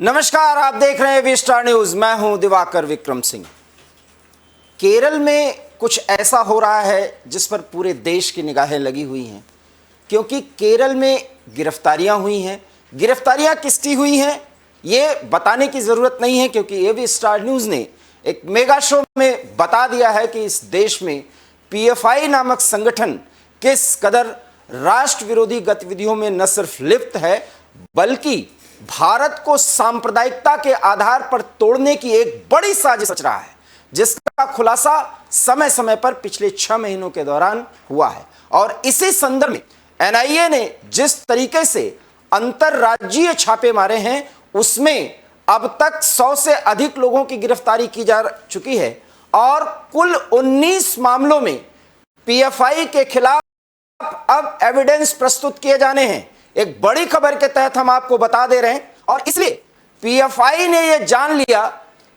नमस्कार, आप देख रहे हैं वी स्टार न्यूज। मैं हूं दिवाकर विक्रम सिंह। केरल में कुछ ऐसा हो रहा है जिस पर पूरे देश की निगाहें लगी हुई हैं, क्योंकि केरल में गिरफ्तारियां हुई हैं। गिरफ्तारियां किसकी हुई हैं ये बताने की ज़रूरत नहीं है, क्योंकि वी स्टार न्यूज़ ने एक मेगा शो में बता दिया है कि इस देश में पीएफआई नामक संगठन किस कदर राष्ट्र विरोधी गतिविधियों में न सिर्फ लिप्त है, बल्कि भारत को सांप्रदायिकता के आधार पर तोड़ने की एक बड़ी साजिश रच रहा है, जिसका खुलासा समय समय पर पिछले 6 महीनों के दौरान हुआ है। और इसी संदर्भ में एनआईए ने जिस तरीके से अंतरराज्यीय छापे मारे हैं, उसमें अब तक 100 से अधिक लोगों की गिरफ्तारी की जा चुकी है और कुल 19 मामलों में पीएफआई के खिलाफ अब एविडेंस प्रस्तुत किए जाने हैं। एक बड़ी खबर के तहत हम आपको बता दे रहे हैं, और इसलिए पीएफआई ने यह जान लिया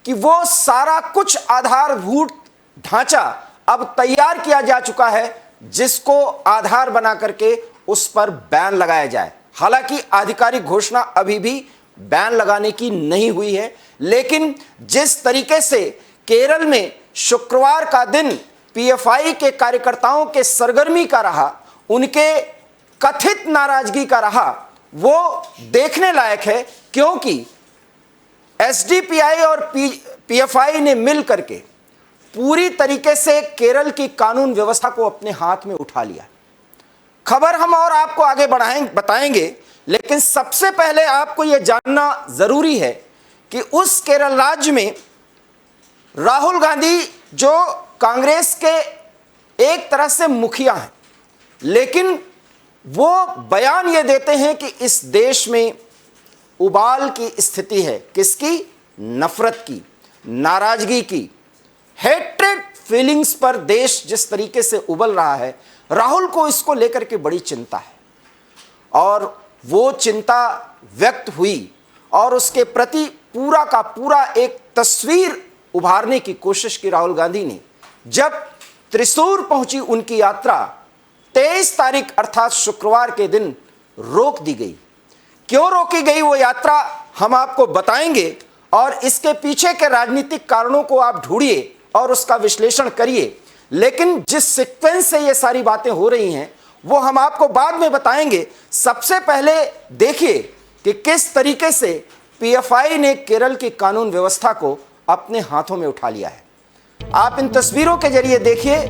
कि वो सारा कुछ आधारभूत ढांचा अब तैयार किया जा चुका है, जिसको आधार बना करके उस पर बैन लगाया जाए। हालांकि आधिकारिक घोषणा अभी भी बैन लगाने की नहीं हुई है, लेकिन जिस तरीके से केरल में शुक्रवार का दिन पीएफआई के कार्यकर्ताओं के सरगर्मी का रहा, उनके कथित नाराजगी का रहा, वो देखने लायक है। क्योंकि एसडीपीआई और पीएफआई ने मिल करके पूरी तरीके से केरल की कानून व्यवस्था को अपने हाथ में उठा लिया। खबर हम और आपको आगे बताएंगे, लेकिन सबसे पहले आपको यह जानना जरूरी है कि उस केरल राज्य में राहुल गांधी, जो कांग्रेस के एक तरह से मुखिया हैं, लेकिन वो बयान ये देते हैं कि इस देश में उबाल की स्थिति है। किसकी? नफरत की, नाराजगी की, हेट्रेड फीलिंग्स पर देश जिस तरीके से उबल रहा है, राहुल को इसको लेकर के बड़ी चिंता है। और वो चिंता व्यक्त हुई और उसके प्रति पूरा का पूरा एक तस्वीर उभारने की कोशिश की राहुल गांधी ने। जब त्रिशूर पहुंची उनकी यात्रा 23 तारीख अर्थात शुक्रवार के दिन रोक दी गई। क्यों रोकी गई वो यात्रा हम आपको बताएंगे, और इसके पीछे के राजनीतिक कारणों को आप ढूंढिए और उसका विश्लेषण करिए। लेकिन जिस सीक्वेंस से ये सारी बातें हो रही हैं वो हम आपको बाद में बताएंगे। सबसे पहले देखिए कि किस तरीके से पीएफआई ने केरल की कानून व्यवस्था को अपने हाथों में उठा लिया है। आप इन तस्वीरों के जरिए देखिए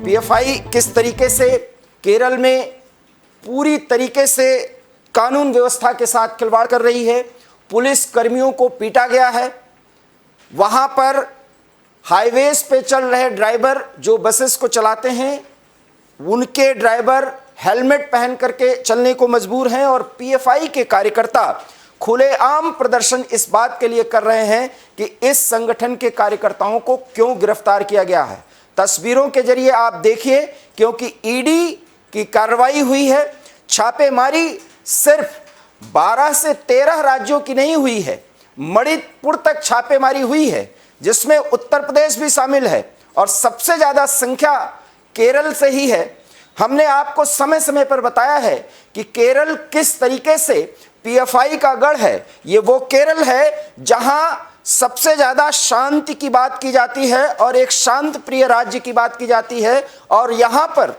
पीएफआई किस तरीके से केरल में पूरी तरीके से कानून व्यवस्था के साथ खिलवाड़ कर रही है। पुलिस कर्मियों को पीटा गया है। वहां पर हाईवेज पे चल रहे ड्राइवर जो बसेस को चलाते हैं, उनके ड्राइवर हेलमेट पहन करके चलने को मजबूर हैं, और पीएफआई के कार्यकर्ता खुलेआम प्रदर्शन इस बात के लिए कर रहे हैं कि इस संगठन के कार्यकर्ताओं को क्यों गिरफ्तार किया गया है। तस्वीरों के जरिए आप देखिए, क्योंकि ईडी की कार्रवाई हुई है। छापेमारी सिर्फ 12 से 13 राज्यों की नहीं हुई है, मणिपुर तक छापेमारी हुई है, जिसमें उत्तर प्रदेश भी शामिल है, और सबसे ज्यादा संख्या केरल से ही है। हमने आपको समय समय पर बताया है कि केरल किस तरीके से पीएफआई का गढ़ है। ये वो केरल है जहां सबसे ज्यादा शांति की बात की जाती है और एक शांत प्रिय राज्य की बात की जाती है, और यहां पर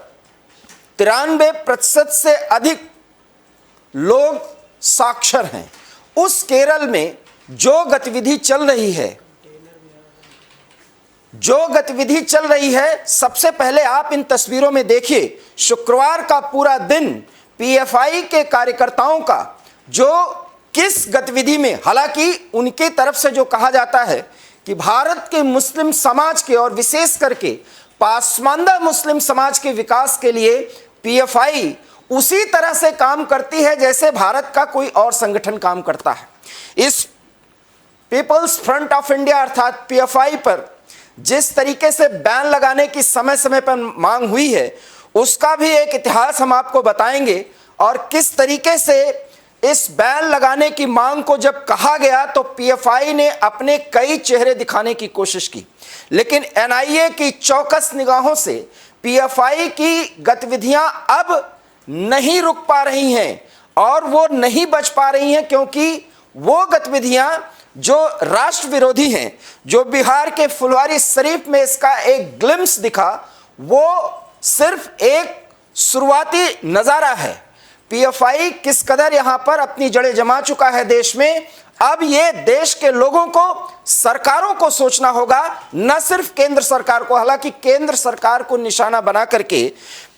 93% से अधिक लोग साक्षर हैं। उस केरल में जो गतिविधि चल रही है, सबसे पहले आप इन तस्वीरों में देखिए। शुक्रवार का पूरा दिन पीएफआई के कार्यकर्ताओं का जो किस गतिविधि में, हालांकि उनके तरफ से जो कहा जाता है कि भारत के मुस्लिम समाज के और विशेष करके पासमानदा मुस्लिम समाज के विकास के लिए पीएफआई उसी तरह से काम करती है जैसे भारत का कोई और संगठन काम करता है। इस पीपल्स फ्रंट ऑफ इंडिया अर्थात पीएफआई पर जिस तरीके से बैन लगाने की समय समय पर मांग हुई है, उसका भी एक इतिहास हम आपको बताएंगे, और किस तरीके से इस बैन लगाने की मांग को जब कहा गया तो पीएफआई ने अपने कई चेहरे दिखाने की कोशिश की, लेकिन एनआईए की चौकस निगाहों से पीएफआई की गतिविधियां अब नहीं रुक पा रही हैं, और वो नहीं बच पा रही हैं, क्योंकि वो गतिविधियां जो राष्ट्र विरोधी हैं, जो बिहार के फुलवारी शरीफ में इसका एक ग्लिम्स दिखा, वो सिर्फ एक शुरुआती नजारा है। पीएफआई किस कदर यहां पर अपनी जड़ें जमा चुका है देश में। अब ये देश के लोगों को, सरकारों को सोचना होगा, न सिर्फ केंद्र सरकार को। हालांकि केंद्र सरकार को निशाना बना करके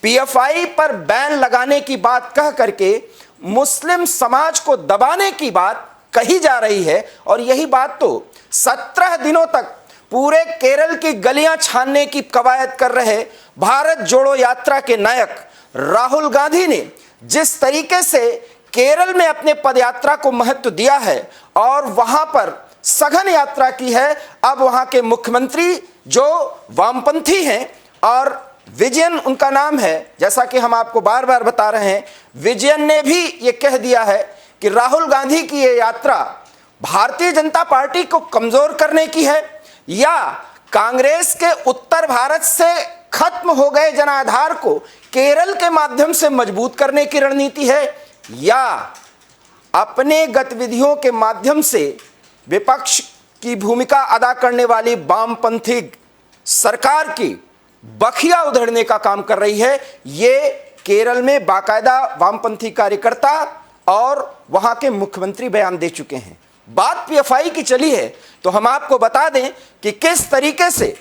पीएफआई पर बैन लगाने की बात कह करके मुस्लिम समाज को दबाने की बात कही जा रही है, और यही बात तो 17 दिनों तक पूरे केरल की गलियां छानने की कवायद कर रहे भारत जोड़ो यात्रा के नायक राहुल गांधी ने जिस तरीके से केरल में अपने पदयात्रा को महत्व दिया है और वहां पर सघन यात्रा की है। अब वहां के मुख्यमंत्री जो वामपंथी हैं, और विजयन उनका नाम है, जैसा कि हम आपको बार बार बता रहे हैं, विजयन ने भी ये कह दिया है कि राहुल गांधी की ये यात्रा भारतीय जनता पार्टी को कमजोर करने की है, या कांग्रेस के उत्तर भारत से खत्म हो गए जनाधार को केरल के माध्यम से मजबूत करने की रणनीति है, या अपने गतिविधियों के माध्यम से विपक्ष की भूमिका अदा करने वाली वामपंथी सरकार की बखिया उधेड़ने का काम कर रही है। ये केरल में बाकायदा वामपंथी कार्यकर्ता और वहां के मुख्यमंत्री बयान दे चुके हैं। बात पीएफआई की चली है तो हम आपको बता दें कि किस तरीके से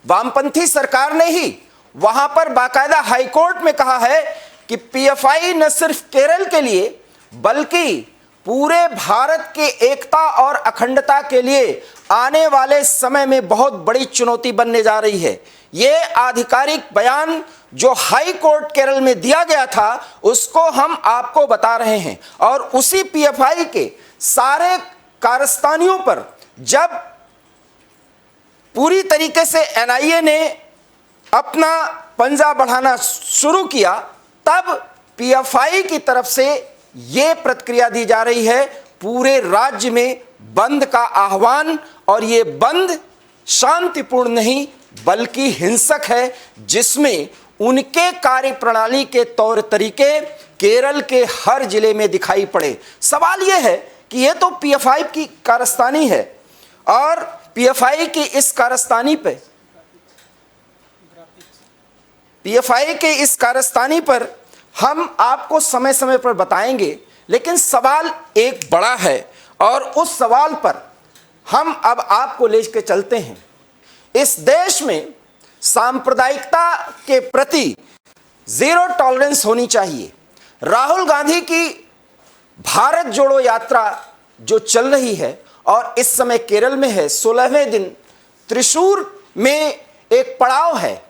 वामपंथी सरकार ने ही वहां पर बाकायदा हाईकोर्ट में कहा है कि पीएफआई न सिर्फ केरल के लिए बल्कि पूरे भारत की एकता और अखंडता के लिए आने वाले समय में बहुत बड़ी चुनौती बनने जा रही है। ये आधिकारिक बयान जो हाई कोर्ट केरल में दिया गया था उसको हम आपको बता रहे हैं, और उसी पीएफआई के सारे कारस्तानियों पर जब पूरी तरीके से एनआईए ने अपना पंजा बढ़ाना शुरू किया, तब पीएफआई की तरफ से यह प्रतिक्रिया दी जा रही है पूरे राज्य में बंद का आह्वान, और ये बंद शांतिपूर्ण नहीं बल्कि हिंसक है, जिसमें उनके कार्यप्रणाली के तौर तरीके केरल के हर जिले में दिखाई पड़े। सवाल यह है कि यह तो पीएफआई की कारस्तानी है, और पीएफआई की इस कारस्तानी पर हम आपको समय समय पर बताएंगे, लेकिन सवाल एक बड़ा है और उस सवाल पर हम अब आपको लेकर चलते हैं। इस देश में सांप्रदायिकता के प्रति जीरो टॉलरेंस होनी चाहिए। राहुल गांधी की भारत जोड़ो यात्रा जो चल रही है और इस समय केरल में है, 16वें दिन त्रिशूर में एक पड़ाव है,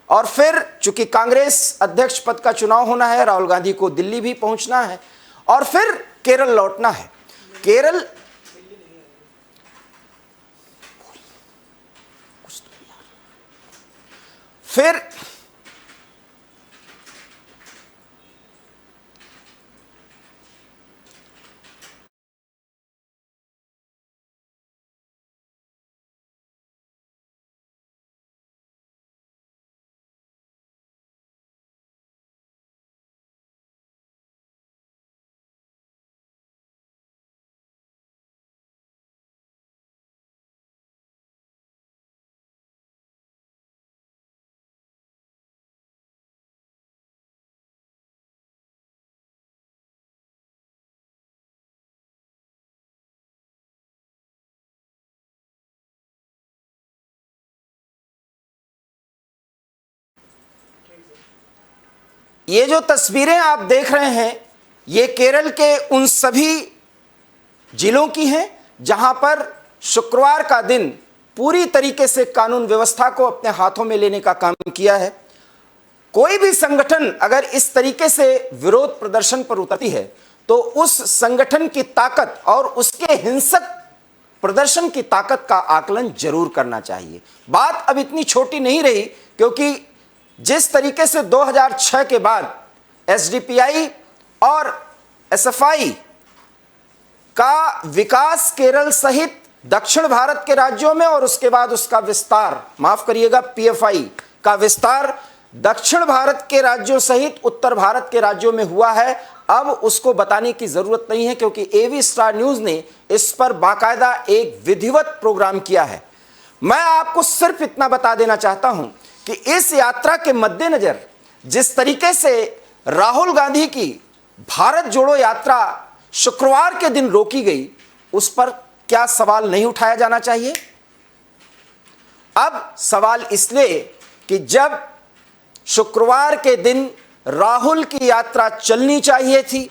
और फिर चूंकि कांग्रेस अध्यक्ष पद का चुनाव होना है, राहुल गांधी को दिल्ली भी पहुंचना है और फिर केरल लौटना है। केरल फिर ये जो तस्वीरें आप देख रहे हैं ये केरल के उन सभी जिलों की हैं जहां पर शुक्रवार का दिन पूरी तरीके से कानून व्यवस्था को अपने हाथों में लेने का काम किया है। कोई भी संगठन अगर इस तरीके से विरोध प्रदर्शन पर उतरती है तो उस संगठन की ताकत और उसके हिंसक प्रदर्शन की ताकत का आकलन जरूर करना चाहिए। बात अब इतनी छोटी नहीं रही, क्योंकि जिस तरीके से 2006 के बाद एसडीपीआई और एसएफआई का विकास केरल सहित दक्षिण भारत के राज्यों में और उसके बाद उसका विस्तार, माफ करिएगा, पीएफआई का विस्तार दक्षिण भारत के राज्यों सहित उत्तर भारत के राज्यों में हुआ है। अब उसको बताने की जरूरत नहीं है, क्योंकि एवी स्टार न्यूज ने इस पर बाकायदा एक विधिवत प्रोग्राम किया है। मैं आपको सिर्फ इतना बता देना चाहता हूं कि इस यात्रा के मद्देनजर जिस तरीके से राहुल गांधी की भारत जोड़ो यात्रा शुक्रवार के दिन रोकी गई, उस पर क्या सवाल नहीं उठाया जाना चाहिए? अब सवाल इसलिए कि जब शुक्रवार के दिन राहुल की यात्रा चलनी चाहिए थी,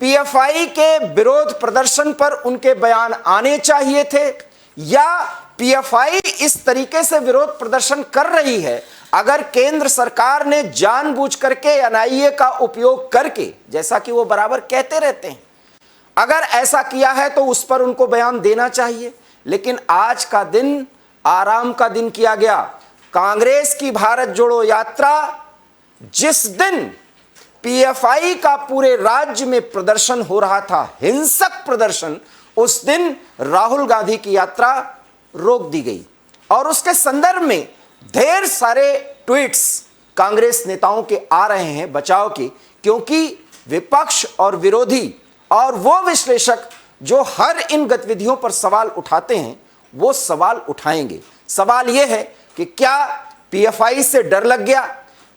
पीएफआई के विरोध प्रदर्शन पर उनके बयान आने चाहिए थे, या पीएफआई इस तरीके से विरोध प्रदर्शन कर रही है, अगर केंद्र सरकार ने जानबूझ करके एनआईए का उपयोग करके, जैसा कि वो बराबर कहते रहते हैं, अगर ऐसा किया है तो उस पर उनको बयान देना चाहिए। लेकिन आज का दिन आराम का दिन किया गया। कांग्रेस की भारत जोड़ो यात्रा, जिस दिन पीएफआई का पूरे राज्य में प्रदर्शन हो रहा था, हिंसक प्रदर्शन, उस दिन राहुल गांधी की यात्रा रोक दी गई। और उसके संदर्भ में ढेर सारे ट्वीट्स कांग्रेस नेताओं के आ रहे हैं बचाव के, क्योंकि विपक्ष और विरोधी और वो विश्लेषक जो हर इन गतिविधियों पर सवाल उठाते हैं, वो सवाल उठाएंगे। सवाल यह है कि क्या पीएफआई से डर लग गया?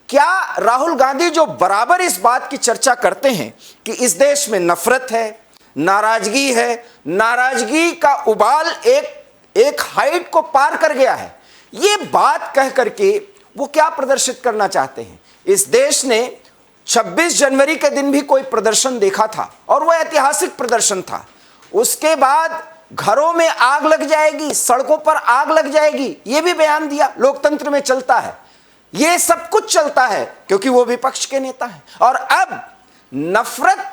क्या राहुल गांधी जो बराबर इस बात की चर्चा करते हैं कि इस देश में नफरत है, नाराजगी है, नाराजगी का उबाल एक हाइट को पार कर गया है, ये बात कह करके वो क्या प्रदर्शित करना चाहते हैं? इस देश ने 26 जनवरी के दिन भी कोई प्रदर्शन देखा था और वह ऐतिहासिक प्रदर्शन था। उसके बाद घरों में आग लग जाएगी, सड़कों पर आग लग जाएगी, यह भी बयान दिया। लोकतंत्र में चलता है, यह सब कुछ चलता है, क्योंकि वो विपक्ष के नेता हैं। और अब नफरत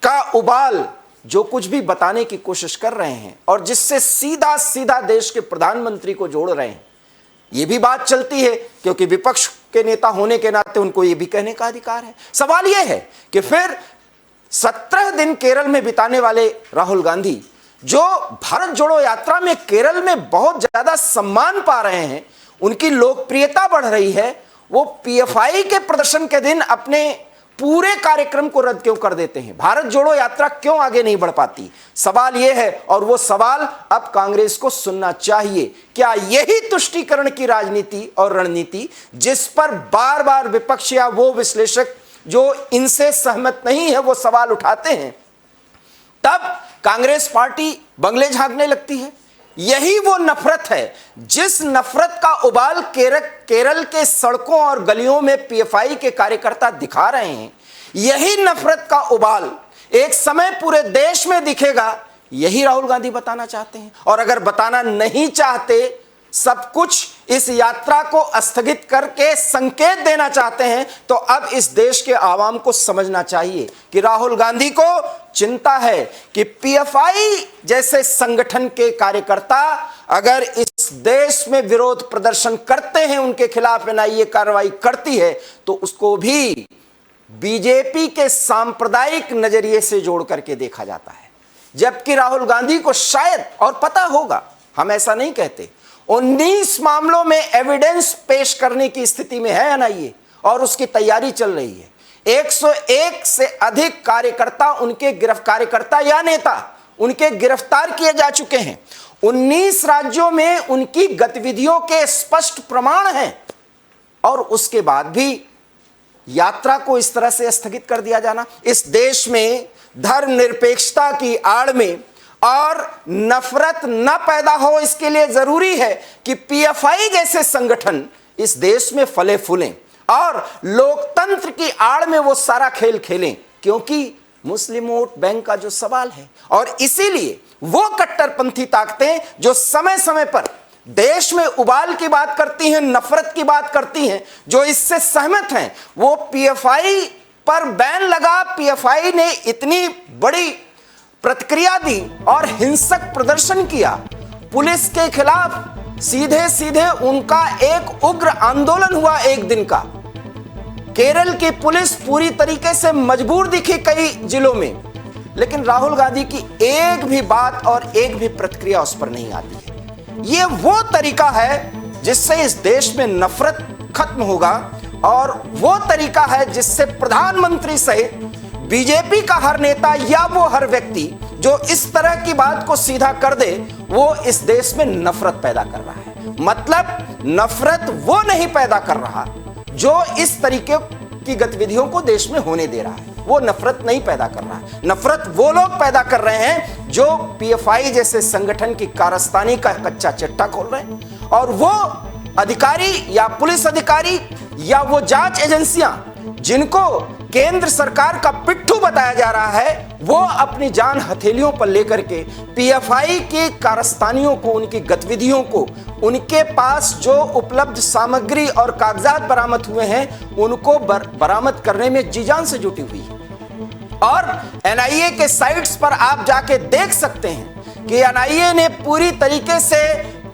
का उबाल जो कुछ भी बताने की कोशिश कर रहे हैं और जिससे सीधा सीधा देश के प्रधानमंत्री को जोड़ रहे हैं, यह भी बात चलती है, क्योंकि विपक्ष के नेता होने के नाते उनको यह भी कहने का अधिकार है। सवाल यह है कि फिर 17 दिन केरल में बिताने वाले राहुल गांधी, जो भारत जोड़ो यात्रा में केरल में बहुत ज्यादा सम्मान पा रहे हैं, उनकी लोकप्रियता बढ़ रही है, वो पीएफआई के प्रदर्शन के दिन अपने पूरे कार्यक्रम को रद्द क्यों कर देते हैं? भारत जोड़ो यात्रा क्यों आगे नहीं बढ़ पाती? सवाल यह है, और वो सवाल अब कांग्रेस को सुनना चाहिए। क्या यही तुष्टीकरण की राजनीति और रणनीति, जिस पर बार बार विपक्ष या वो विश्लेषक जो इनसे सहमत नहीं है वो सवाल उठाते हैं, तब कांग्रेस पार्टी बंगले झांकने लगती है? यही वो नफरत है जिस नफरत का उबाल केरल के सड़कों और गलियों में पीएफआई के कार्यकर्ता दिखा रहे हैं। यही नफरत का उबाल एक समय पूरे देश में दिखेगा, यही राहुल गांधी बताना चाहते हैं। और अगर बताना नहीं चाहते, सब कुछ इस यात्रा को स्थगित करके संकेत देना चाहते हैं, तो अब इस देश के आवाम को समझना चाहिए कि राहुल गांधी को चिंता है कि पीएफआई जैसे संगठन के कार्यकर्ता अगर इस देश में विरोध प्रदर्शन करते हैं, उनके खिलाफ एनआईए कार्रवाई करती है, तो उसको भी बीजेपी के सांप्रदायिक नजरिए से जोड़ करके देखा जाता है। जबकि राहुल गांधी को शायद और पता होगा, हम ऐसा नहीं कहते, 19 मामलों में एविडेंस पेश करने की स्थिति में है एनआईए और उसकी तैयारी चल रही है। 101 से अधिक कार्यकर्ता या नेता उनके गिरफ्तार किए जा चुके हैं। 19 राज्यों में उनकी गतिविधियों के स्पष्ट प्रमाण हैं, और उसके बाद भी यात्रा को इस तरह से स्थगित कर दिया जाना, इस देश में धर्मनिरपेक्षता की आड़ में और नफरत न पैदा हो, इसके लिए जरूरी है कि पीएफआई जैसे संगठन इस देश में फले फूलें और लोकतंत्र की आड़ में वो सारा खेल खेलें, क्योंकि मुस्लिम वोट बैंक का जो सवाल है, और इसीलिए वो कट्टरपंथी ताकतें जो समय समय पर देश में उबाल की बात करती हैं, नफरत की बात करती हैं, जो इससे सहमत हैं, वो पीएफआई पर बैन लगा, पीएफआई ने इतनी बड़ी प्रतिक्रिया दी और हिंसक प्रदर्शन किया, पुलिस के खिलाफ सीधे सीधे उनका एक उग्र आंदोलन हुआ एक दिन का। केरल की पुलिस पूरी तरीके से मजबूर दिखी कई जिलों में, लेकिन राहुल गांधी की एक भी बात और एक भी प्रतिक्रिया उस पर नहीं आती है। ये वो तरीका है जिससे इस देश में नफरत खत्म होगा, और वो तरीका है जिससे प्रधानमंत्री सहित बीजेपी का हर नेता या वो हर व्यक्ति जो इस तरह की बात को सीधा कर दे, वो इस देश में नफरत पैदा कर रहा है। मतलब नफरत वो नहीं पैदा कर रहा जो इस तरीके की गतिविधियों को देश में होने दे रहा है, वो नफरत नहीं पैदा कर रहा है। नफरत वो लोग पैदा कर रहे हैं जो पीएफआई जैसे संगठन की कारस्तानी का कच्चा चिट्ठा खोल रहे हैं, और वो अधिकारी या पुलिस अधिकारी या वो जांच एजेंसियां जिनको केंद्र सरकार का पिट्ठू बताया जा रहा है, वो अपनी जान हथेलियों पर लेकर के पीएफआई की कारस्तानियों को, उनकी गतिविधियों को, उनके पास जो उपलब्ध सामग्री और कागजात बरामद हुए हैं, उनको बरामद करने में जी जान से जुटी हुई है। और एनआईए के साइट्स पर आप जाके देख सकते हैं कि एनआईए ने पूरी तरीके से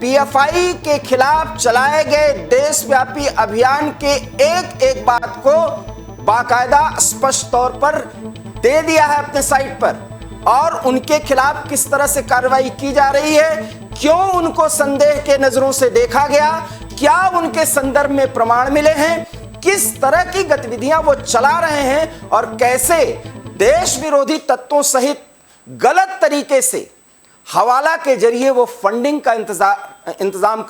पीएफआई के खिलाफ चलाए गए देशव्यापी अभियान के एक एक बात को बाकायदा स्पष्ट तौर पर दे दिया है अपने साइट पर, और उनके खिलाफ किस तरह से कार्रवाई की जा रही है, क्यों उनको संदेह के नजरों से देखा गया, क्या उनके संदर्भ में प्रमाण मिले हैं, किस तरह की गतिविधियां वो चला रहे हैं, और कैसे देश विरोधी तत्वों सहित गलत तरीके से हवाला के जरिए वो फंडिंग का इंतजाम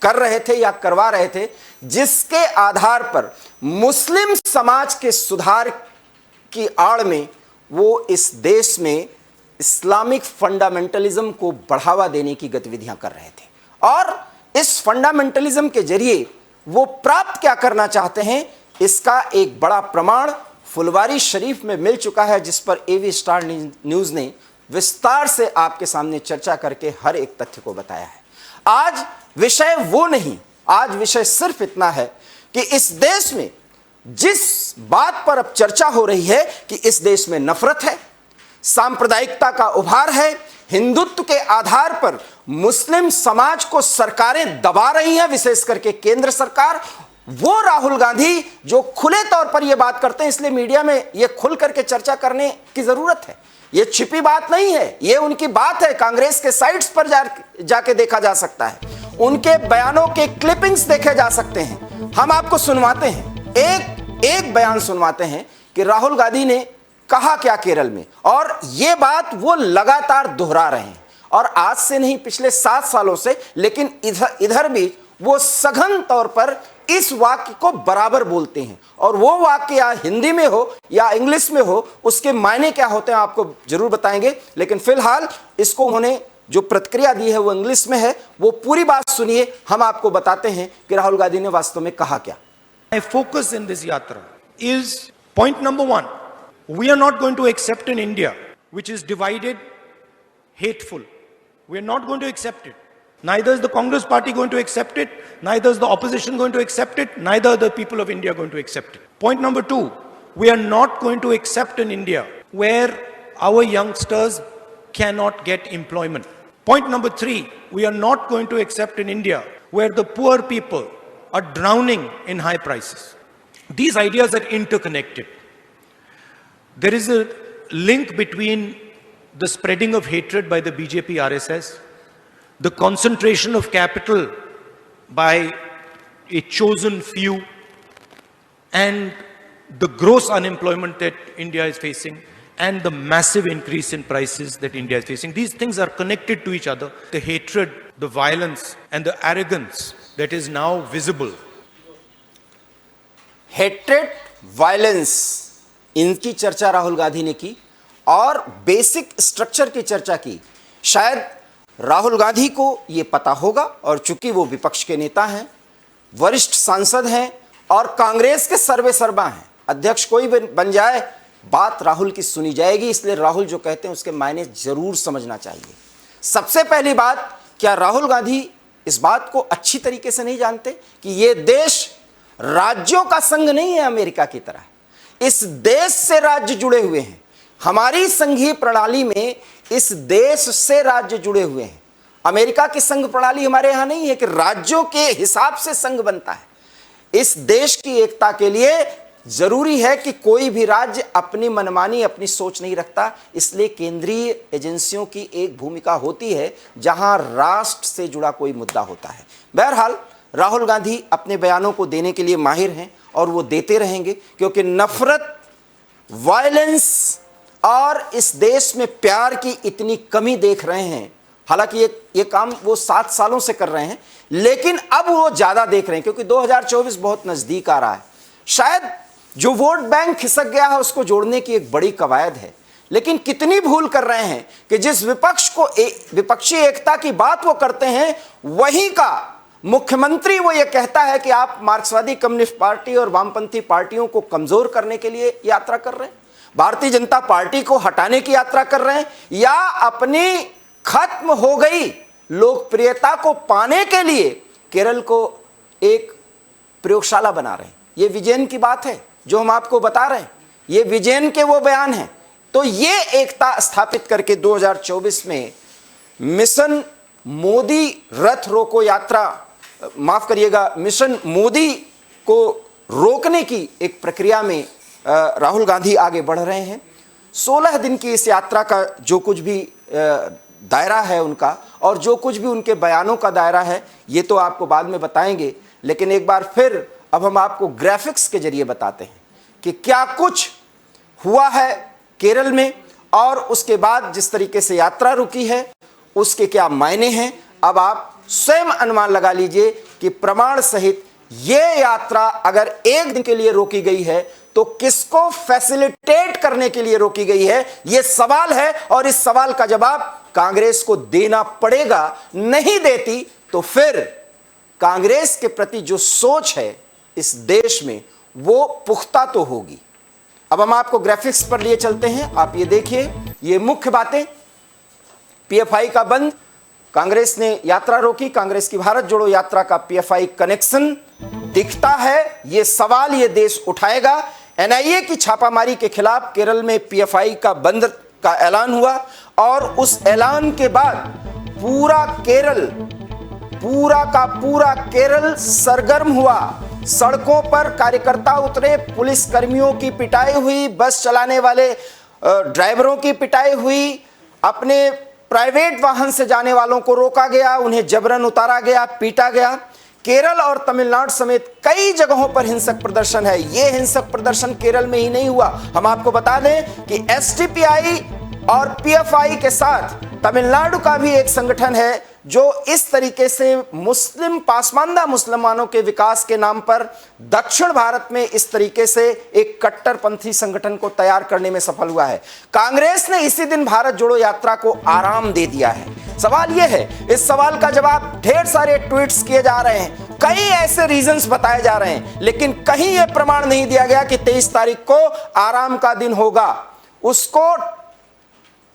कर रहे थे या करवा रहे थे, जिसके आधार पर मुस्लिम समाज के सुधार की आड़ में वो इस देश में इस्लामिक फंडामेंटलिज्म को बढ़ावा देने की गतिविधियां कर रहे थे। और इस फंडामेंटलिज्म के जरिए वो प्राप्त क्या करना चाहते हैं, इसका एक बड़ा प्रमाण फुलवारी शरीफ में मिल चुका है, जिस पर एवी स्टार न्यूज ने विस्तार से आपके सामने चर्चा करके हर एक तथ्य को बताया है। आज विषय वो नहीं, आज विषय सिर्फ इतना है कि इस देश में जिस बात पर अब चर्चा हो रही है कि इस देश में नफरत है, सांप्रदायिकता का उभार है, हिंदुत्व के आधार पर मुस्लिम समाज को सरकारें दबा रही हैं, विशेष करके केंद्र सरकार, वो राहुल गांधी जो खुले तौर पर यह बात करते हैं, इसलिए मीडिया में यह खुल करके चर्चा करने की जरूरत है। यह छिपी बात नहीं है, यह उनकी बात है। कांग्रेस के साइट्स पर जाके देखा जा सकता है, उनके बयानों के क्लिपिंग्स देखे जा सकते हैं। हम आपको सुनवाते हैं, एक बयान सुनवाते हैं कि राहुल गांधी ने कहा क्या केरल में, और यह बात वो लगातार दोहरा रहे हैं, और आज से नहीं पिछले 7 सालों से, लेकिन इधर भी वो सघन तौर पर इस वाक्य को बराबर बोलते हैं, और वो वाक्य या हिंदी में हो या इंग्लिश में हो, उसके मायने क्या होते हैं आपको जरूर बताएंगे। लेकिन फिलहाल इसको उन्होंने जो प्रतिक्रिया दी है वो इंग्लिश में है, वो पूरी बात सुनिए, हम आपको बताते हैं कि राहुल गांधी ने वास्तव में कहा क्या। My focus in this yatra is point number 1. We are not going to accept an India which is divided, hateful. We are not going to accept it. Neither is the Congress party going to accept it, neither is the opposition going to accept it, neither are the people of India going to accept it. Point number 2, we are not going to accept an India where our youngsters cannot get employment. Point number 3, we are not going to accept an India where the poor people are drowning in high prices. These ideas are interconnected. There is a link between the spreading of hatred by the BJP RSS, the concentration of capital by a chosen few, and the gross unemployment that India is facing, and the massive increase in prices that India is facing. These things are connected to each other. The hatred, the violence, and the arrogance that is now visible. Hatred, violence, इनकी चर्चा राहुल गांधी ने की, और basic structure की चर्चा की। शायद राहुल गांधी को यह पता होगा, और चूंकि वो विपक्ष के नेता हैं, वरिष्ठ सांसद हैं, और कांग्रेस के सर्वेसर्वा हैं, अध्यक्ष कोई बन जाए, बात राहुल की सुनी जाएगी। इसलिए राहुल जो कहते हैं उसके मायने जरूर समझना चाहिए। सबसे पहली बात, क्या राहुल गांधी इस बात को अच्छी तरीके से नहीं जानते कि यह देश राज्यों का संघ नहीं है अमेरिका की तरह। इस देश से राज्य जुड़े हुए हैं। हमारी संघीय प्रणाली में इस देश से राज्य जुड़े हुए हैं। अमेरिका की संघ प्रणाली हमारे यहां नहीं है कि राज्यों के हिसाब से संघ बनता है। इस देश की एकता के लिए जरूरी है कि कोई भी राज्य अपनी मनमानी, अपनी सोच नहीं रखता। इसलिए केंद्रीय एजेंसियों की एक भूमिका होती है जहां राष्ट्र से जुड़ा कोई मुद्दा होता है। बहरहाल राहुल गांधी अपने बयानों को देने के लिए माहिर हैं, और वो देते रहेंगे, क्योंकि नफरत वायलेंस और इस देश में प्यार की इतनी कमी देख रहे हैं। हालांकि ये काम वो 7 सालों से कर रहे हैं, लेकिन अब वो ज्यादा देख रहे हैं क्योंकि 2024 बहुत नजदीक आ रहा है। शायद जो वोट बैंक खिसक गया है उसको जोड़ने की एक बड़ी कवायद है, लेकिन कितनी भूल कर रहे हैं कि जिस विपक्ष को विपक्षी एकता की बात वो करते हैं, वहीं का मुख्यमंत्री वो ये कहता है कि आप मार्क्सवादी कम्युनिस्ट पार्टी और वामपंथी पार्टियों को कमजोर करने के लिए यात्रा कर रहे हैं, भारतीय जनता पार्टी को हटाने की यात्रा कर रहे हैं, या अपनी खत्म हो गई लोकप्रियता को पाने के लिए केरल को एक प्रयोगशाला बना रहे हैं। ये विजयन की बात है जो हम आपको बता रहे हैं, ये विजयन के वो बयान हैं। तो ये एकता स्थापित करके 2024 में मिशन मोदी रथ रोको यात्रा, माफ करिएगा, मिशन मोदी को रोकने की एक प्रक्रिया में राहुल गांधी आगे बढ़ रहे हैं। 16 दिन की इस यात्रा का जो कुछ भी दायरा है उनका, और जो कुछ भी उनके बयानों का दायरा है, ये तो आपको बाद में बताएंगे, लेकिन एक बार फिर अब हम आपको ग्राफिक्स के जरिए बताते हैं कि क्या कुछ हुआ है केरल में, और उसके बाद जिस तरीके से यात्रा रुकी है उसके क्या मायने हैं। अब आप स्वयं अनुमान लगा लीजिए कि प्रमाण सहित ये यात्रा अगर एक दिन के लिए रोकी गई है तो किसको फैसिलिटेट करने के लिए रोकी गई है, यह सवाल है, और इस सवाल का जवाब कांग्रेस को देना पड़ेगा। नहीं देती तो फिर कांग्रेस के प्रति जो सोच है इस देश में वो पुख्ता तो होगी। अब हम आपको ग्राफिक्स पर लिए चलते हैं, आप ये देखिए, ये मुख्य बातें। पीएफआई का बंद, कांग्रेस ने यात्रा रोकी, कांग्रेस की भारत जोड़ो यात्रा का पीएफआई कनेक्शन दिखता है, ये सवाल ये देश उठाएगा। एनआईए की छापामारी के खिलाफ केरल में पीएफआई का बंद का ऐलान हुआ, और उस ऐलान के बाद पूरा का पूरा केरल सरगर्म हुआ। सड़कों पर कार्यकर्ता उतरे, पुलिस कर्मियों की पिटाई हुई, बस चलाने वाले ड्राइवरों की पिटाई हुई, अपने प्राइवेट वाहन से जाने वालों को रोका गया, उन्हें जबरन उतारा गया, पीटा गया। केरल और तमिलनाडु समेत कई जगहों पर हिंसक प्रदर्शन है। यह हिंसक प्रदर्शन केरल में ही नहीं हुआ, हम आपको बता दें कि एसडीपीआई और पीएफआई के साथ तमिलनाडु का भी एक संगठन है जो इस तरीके से मुस्लिम पासमानदा मुसलमानों के विकास के नाम पर दक्षिण भारत में इस तरीके से एक कट्टरपंथी संगठन को तैयार करने में सफल हुआ है। कांग्रेस ने इसी दिन भारत जोड़ो यात्रा को आराम दे दिया है। सवाल यह है, इस सवाल का जवाब ढेर सारे ट्वीट्स किए जा रहे हैं, कई ऐसे रीजंस बताए जा रहे हैं, लेकिन कहीं यह प्रमाण नहीं दिया गया कि 23 तारीख को आराम का दिन होगा। उसको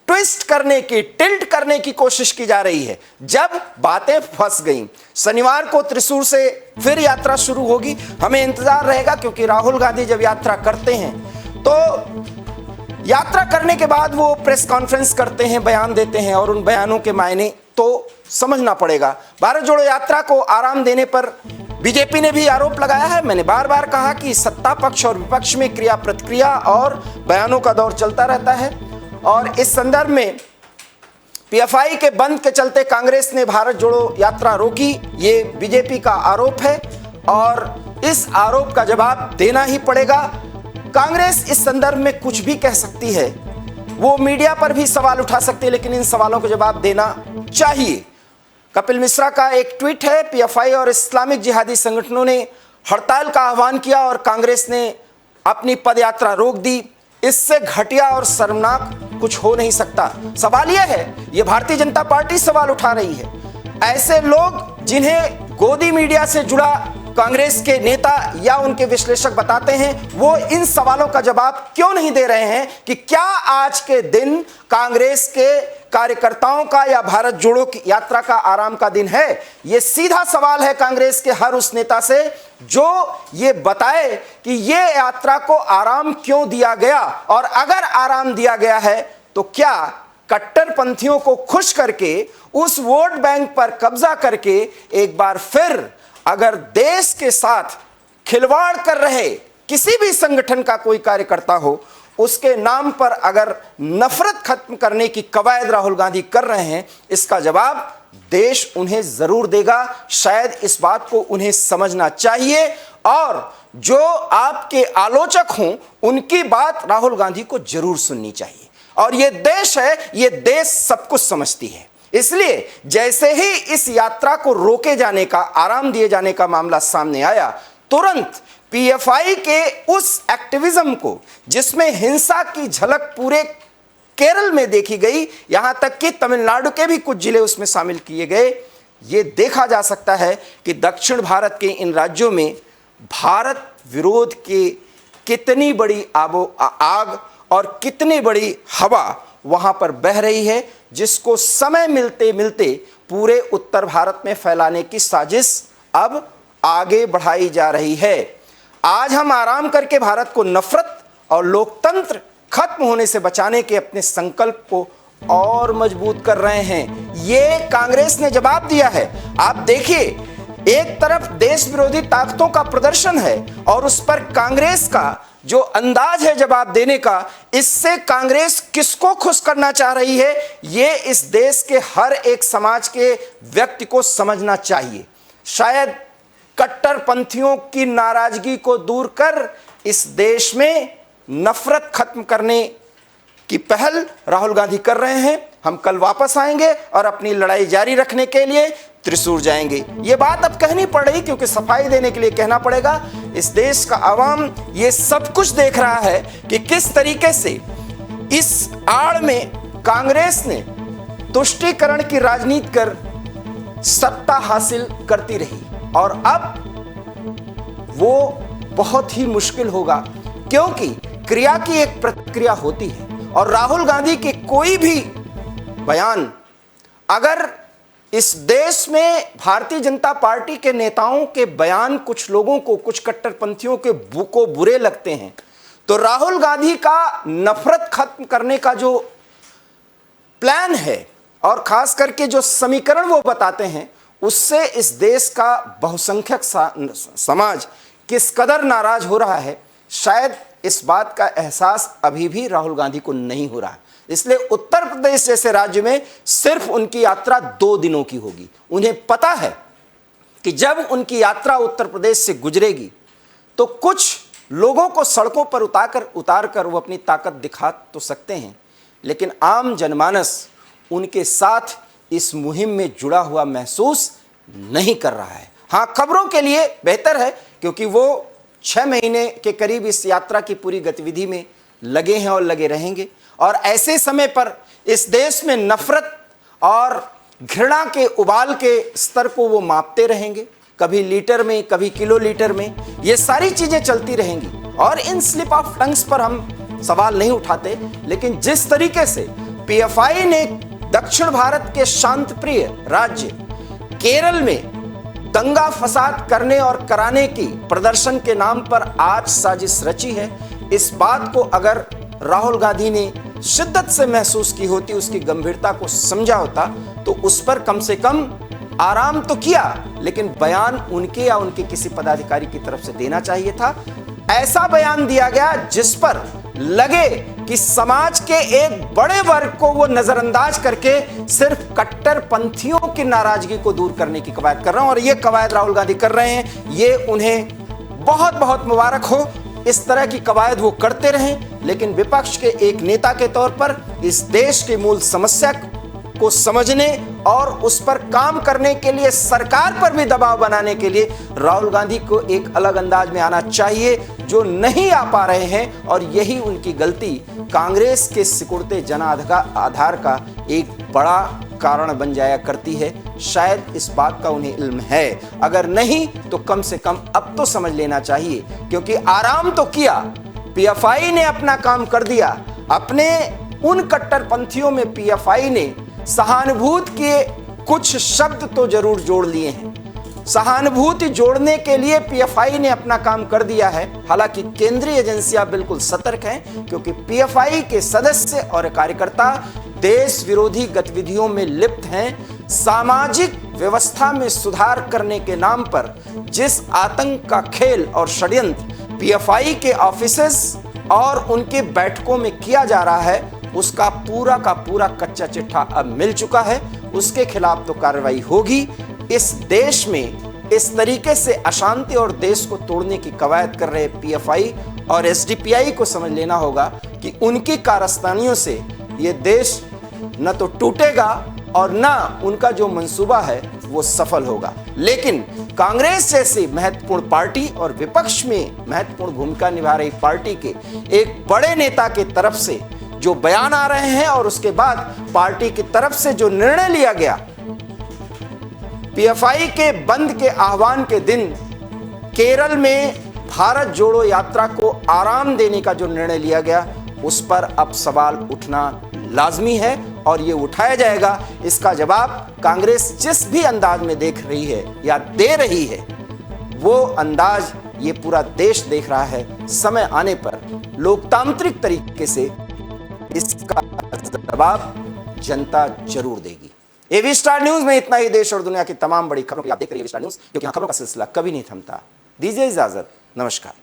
ट्विस्ट करने की, टिल्ट करने की कोशिश की जा रही है। जब बातें फंस गईं, शनिवार को त्रिशूर से फिर यात्रा शुरू होगी, हमें इंतजार रहेगा, क्योंकि राहुल गांधी जब यात्रा करते हैं तो यात्रा करने के बाद वो प्रेस कॉन्फ्रेंस करते हैं, बयान देते हैं, और उन बयानों के मायने तो समझना पड़ेगा। भारत जोड़ो यात्रा को आराम देने पर बीजेपी ने भी आरोप लगाया है। मैंने बार बार कहा कि सत्ता पक्ष और विपक्ष में क्रिया प्रतिक्रिया और बयानों का दौर चलता रहता है, और इस संदर्भ में पीएफआई के बंद के चलते कांग्रेस ने भारत जोड़ो यात्रा रोकी, ये बीजेपी का आरोप है, और इस आरोप का जवाब देना ही पड़ेगा। कांग्रेस इस संदर्भ में कुछ भी कह सकती है, वो मीडिया पर भी सवाल उठा सकती है, लेकिन इन सवालों का जवाब देना चाहिए। कपिल मिश्रा का एक ट्वीट है, पीएफआई और इस्लामिक जिहादी संगठनों ने हड़ताल का आह्वान किया और कांग्रेस ने अपनी पदयात्रा रोक दी। इससे घटिया और शर्मनाक कुछ हो नहीं सकता। सवाल यह है, यह भारतीय जनता पार्टी सवाल उठा रही है। ऐसे लोग जिन्हें गोदी मीडिया से जुड़ा कांग्रेस के नेता या उनके विश्लेषक बताते हैं, वो इन सवालों का जवाब क्यों नहीं दे रहे हैं कि क्या आज के दिन कांग्रेस के कार्यकर्ताओं का या भारत जोड़ो की यात्रा का आराम का दिन है। यह सीधा सवाल है कांग्रेस के हर उस नेता से जो ये बताए कि ये यात्रा को आराम क्यों दिया गया, और अगर आराम दिया गया है तो क्या कट्टरपंथियों को खुश करके, उस वोट बैंक पर कब्जा करके एक बार फिर अगर देश के साथ खिलवाड़ कर रहे किसी भी संगठन का कोई कार्यकर्ता हो, उसके नाम पर अगर नफरत खत्म करने की कवायद राहुल गांधी कर रहे हैं, इसका जवाब देश उन्हें जरूर देगा। शायद इस बात को उन्हें समझना चाहिए और जो आपके आलोचक हों उनकी बात राहुल गांधी को जरूर सुननी चाहिए। और ये देश है, ये देश सब कुछ समझती है। इसलिए जैसे ही इस यात्रा को रोके जाने का, आराम दिए जाने का मामला सामने आया, तुरंत पीएफआई के उस एक्टिविज्म को, जिसमें हिंसा की झलक पूरे केरल में देखी गई, यहां तक कि तमिलनाडु के भी कुछ जिले उसमें शामिल किए गए, ये देखा जा सकता है कि दक्षिण भारत के इन राज्यों में भारत विरोध की कितनी बड़ी आग और कितनी बड़ी हवा वहां पर बह रही है, जिसको समय मिलते मिलते पूरे उत्तर भारत में फैलाने की साजिश अब आगे बढ़ाई जा रही है। आज हम आराम करके भारत को नफरत और लोकतंत्र खत्म होने से बचाने के अपने संकल्प को और मजबूत कर रहे हैं। ये कांग्रेस ने जवाब दिया है। आप देखिए, एक तरफ देश विरोधी ताकतों का प्रदर्शन है और उस पर कांग्रेस का जो अंदाज है जवाब देने का, इससे कांग्रेस किसको खुश करना चाह रही है, ये इस देश के हर एक समाज के व्यक्ति को समझना चाहिए। शायद कट्टरपंथियों की नाराजगी को दूर कर इस देश में नफरत खत्म करने की पहल राहुल गांधी कर रहे हैं। हम कल वापस आएंगे और अपनी लड़ाई जारी रखने के लिए त्रिशूर जाएंगे। ये बात अब कहनी पड़ रही क्योंकि सफाई देने के लिए कहना पड़ेगा। इस देश का आवाम ये सब कुछ देख रहा है कि किस तरीके से इस आड़ में कांग्रेस ने तुष्टीकरण की राजनीति कर सत्ता हासिल करती रही, और अब वो बहुत ही मुश्किल होगा, क्योंकि क्रिया की एक प्रतिक्रिया होती है। और राहुल गांधी के कोई भी बयान अगर इस देश में भारतीय जनता पार्टी के नेताओं के बयान कुछ लोगों को, कुछ कट्टरपंथियों के को बुरे लगते हैं, तो राहुल गांधी का नफरत खत्म करने का जो प्लान है और खास करके जो समीकरण वो बताते हैं, उससे इस देश का बहुसंख्यक समाज किस कदर नाराज हो रहा है, शायद इस बात का एहसास अभी भी राहुल गांधी को नहीं हो रहा है। इसलिए उत्तर प्रदेश जैसे राज्य में सिर्फ उनकी यात्रा 2 दिनों की होगी। उन्हें पता है कि जब उनकी यात्रा उत्तर प्रदेश से गुजरेगी तो कुछ लोगों को सड़कों पर उतार कर वो अपनी ताकत दिखा तो सकते हैं, लेकिन आम जनमानस उनके साथ इस मुहिम में जुड़ा हुआ महसूस नहीं कर रहा है। हाँ, खबरों के लिए बेहतर है क्योंकि वो 6 महीने के करीब इस यात्रा की पूरी गतिविधि में लगे हैं और लगे रहेंगे। और ऐसे समय पर इस देश में नफरत और घृणा के उबाल के स्तर को वो मापते रहेंगे, कभी लीटर में, कभी किलोलीटर में, ये सारी चीजें चलती रहेंगी। और इन स्लिप ऑफ टंग्स पर हम सवाल नहीं उठाते, लेकिन जिस तरीके से पीएफआई ने दक्षिण भारत के शांत प्रिय राज्य केरल में दंगा फसाद करने और कराने की प्रदर्शन के नाम पर आज साजिश रची है, इस बात को अगर राहुल गांधी ने शिद्दत से महसूस की होती, उसकी गंभीरता को समझा होता, तो उस पर कम से कम आराम तो किया, लेकिन बयान उनके या उनके किसी पदाधिकारी की तरफ से देना चाहिए था। ऐसा बयान दिया गया जिस पर लगे कि समाज के एक बड़े वर्ग को वो नजरअंदाज करके सिर्फ कट्टरपंथियों की नाराजगी को दूर करने की कवायद कर रहे हैं। और ये कवायद राहुल गांधी कर रहे हैं, ये उन्हें बहुत बहुत मुबारक हो। इस तरह की कवायद वो करते रहें, लेकिन विपक्ष के एक नेता के तौर पर इस देश की मूल समस्या को समझने और उस पर काम करने के लिए, सरकार पर भी दबाव बनाने के लिए राहुल गांधी को एक अलग अंदाज में आना चाहिए, जो नहीं आ पा रहे हैं। और यही उनकी गलती कांग्रेस के सिकुड़ते जनाधार का एक बड़ा कारण बन जाया करती है। शायद इस बात का उन्हें इल्म है, अगर नहीं तो कम से कम अब तो समझ लेना चाहिए, क्योंकि आराम तो किया, पीएफआई ने अपना काम कर दिया। अपने उन कट्टरपंथियों में पीएफआई ने सहानुभूति के कुछ शब्द तो जरूर जोड़ लिए हैं। सहानुभूति जोड़ने के लिए पीएफआई ने अपना काम कर दिया है। हालांकि केंद्रीय एजेंसियां बिल्कुल सतर्क हैं, क्योंकि पीएफआई के सदस्य और कार्यकर्ता देश विरोधी गतिविधियों में लिप्त हैं। सामाजिक व्यवस्था में सुधार करने के नाम पर जिस आतंक का खेल और षड्यंत्र पीएफआई के ऑफिसेस और उनके बैठकों में किया जा रहा है, उसका पूरा का पूरा कच्चा चिट्ठा अब मिल चुका है। उसके खिलाफ तो कार्रवाई होगी। इस देश में इस तरीके से अशांति और देश को तोड़ने की कवायद कर रहे पीएफआई और एसडीपीआई को समझ लेना होगा कि उनकी कारस्तानियों से ये देश न तो टूटेगा और न उनका जो मंसूबा है वो सफल होगा। लेकिन कांग्रेस जैसी महत्वपूर्ण पार्टी और विपक्ष में महत्वपूर्ण भूमिका निभा रही पार्टी के एक बड़े नेता के तरफ से जो बयान आ रहे हैं और उसके बाद पार्टी की तरफ से जो निर्णय लिया गया, पीएफआई के बंद के आह्वान के दिन केरल में भारत जोड़ो यात्रा को आराम देने का जो निर्णय लिया गया, उस पर अब सवाल उठना लाजमी है और ये उठाया जाएगा। इसका जवाब कांग्रेस जिस भी अंदाज में देख रही है या दे रही है, वो अंदाज ये पूरा देश देख रहा है। समय आने पर लोकतांत्रिक तरीके से इसका जवाब जनता जरूर देगी। एवी स्टार न्यूज में इतना ही। देश और दुनिया की तमाम बड़ी खबरों की आप देख रही है एवी स्टार न्यूज, क्योंकि खबरों का सिलसिला कभी नहीं थमता। दीजिए इजाजत, नमस्कार।